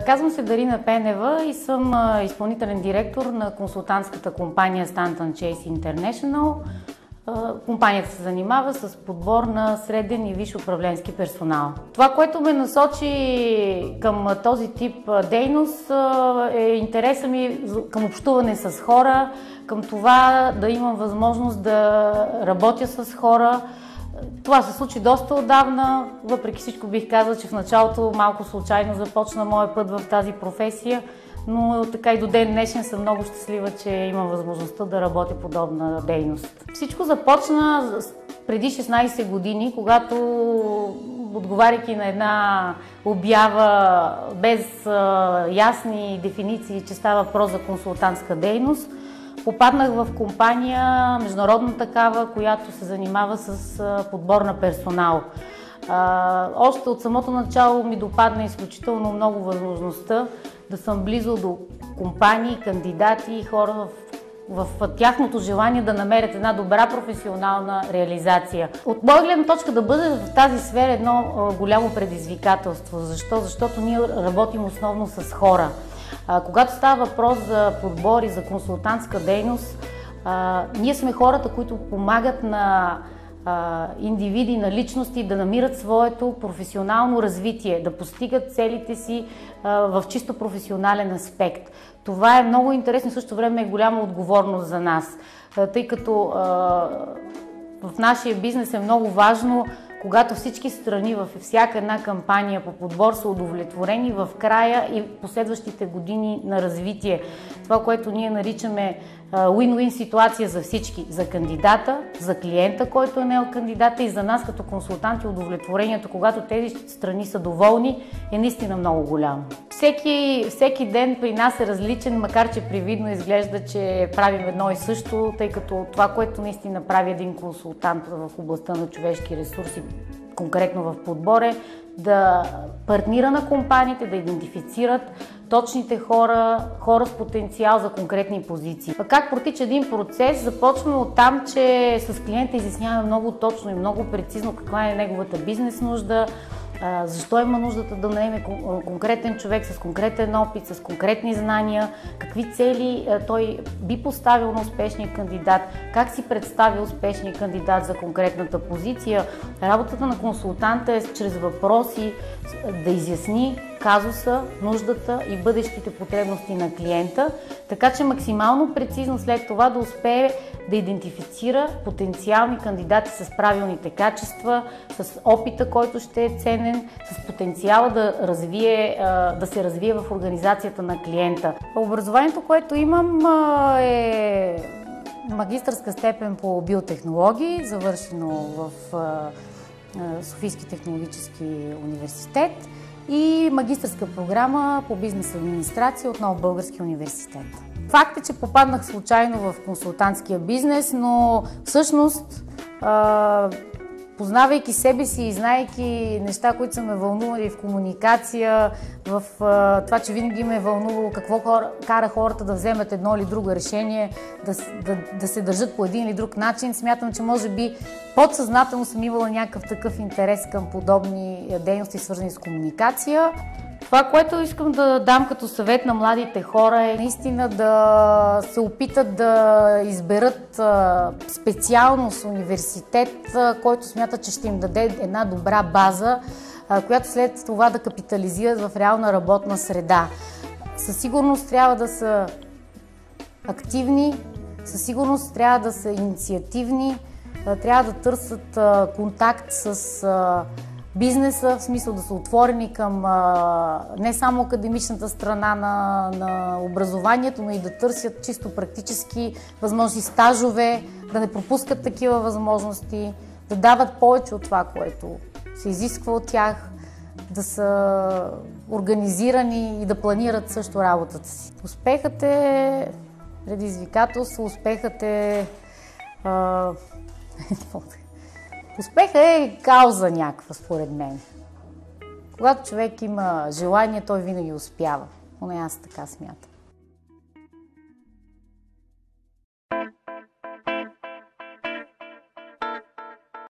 Казвам се Дарина Пенева и съм изпълнителен директор на консултантската компания Stanton Chase International. Компанията се занимава с подбор на среден и висш управленски персонал. Това, което ме насочи към този тип дейност, е интереса ми към общуване с хора, към това да имам възможност да работя с хора. Това се случи доста отдавна, въпреки всичко бих казала, че в началото малко случайно започна моя път в тази професия, но така и до ден днешен съм много щастлива, че имам възможността да работя подобна дейност. Всичко започна преди 16 години, когато, отговаряйки на една обява без ясни дефиниции, че става въпрос за консултантска дейност, попаднах в компания, международна такава, която се занимава с подбор на персонал. Още от самото начало ми допадна изключително много възможността да съм близо до компании, кандидати и хора в тяхното желание да намерят една добра професионална реализация. От моя гледна точка да бъде в тази сфера едно голямо предизвикателство. Защо? Защото ние работим основно с хора. Когато става въпрос за подбор и за консултантска дейност, ние сме хората, които помагат на индивиди, на личности да намират своето професионално развитие, да постигат целите си в чисто професионален аспект. Това е много интересно и в същото време е голяма отговорност за нас, тъй като в нашия бизнес е много важно, когато всички страни във всяка една кампания по подбор са удовлетворени в края и последващите години на развитие. Това, което ние наричаме win-win ситуация за всички, за кандидата, за клиента, който е наел кандидата и за нас като консултанти удовлетворението, когато тези страни са доволни, е наистина много голямо. Всеки ден при нас е различен, макар че привидно изглежда, че правим едно и също, тъй като това, което наистина прави един консултант в областта на човешки ресурси, конкретно в подбор, е да партнира на компаниите, да идентифицират точните хора с потенциал за конкретни позиции. Как протича един процес? Започваме от там, че с клиента изясняваме много точно и много прецизно каква е неговата бизнес нужда, защо има нуждата да наеме конкретен човек с конкретен опит, с конкретни знания, какви цели той би поставил на успешния кандидат, как си представи успешния кандидат за конкретната позиция. Работата на консултанта е чрез въпроси да изясни казуса, нуждата и бъдещите потребности на клиента, така че максимално прецизно след това да успее да идентифицира потенциални кандидати с правилните качества, с опита, който ще е ценен, с потенциала да се развие в организацията на клиента. Образованието, което имам, е магистърска степен по биотехнологии, завършено в Софийски технологически университет, и магистърска програма по бизнес администрация, отново Български университет. Факт е, че попаднах случайно в консултантския бизнес, но всъщност, познавайки себе си и знаейки неща, които са ме вълнували в комуникация, в това, че винаги ме е вълнувало какво кара хората да вземат едно или друго решение, да се държат по един или друг начин, смятам, че може би подсъзнателно съм имала някакъв такъв интерес към подобни дейности, свързани с комуникация. Това, което искам да дам като съвет на младите хора, е наистина да се опитат да изберат специалност, университет, който смятат, че ще им даде една добра база, която след това да капитализират в реална работна среда. Със сигурност трябва да са активни, със сигурност трябва да са инициативни, трябва да търсят контакт с бизнеса, в смисъл да са отворени към не само академичната страна на образованието, но и да търсят чисто практически възможности, стажове, да не пропускат такива възможности, да дават повече от това, което се изисква от тях, да са организирани и да планират също работата си. Успехът е предизвикателство, успехът е успехът е кауза някаква, според мен. Когато човек има желание, той винаги успява. Поне аз така смятам.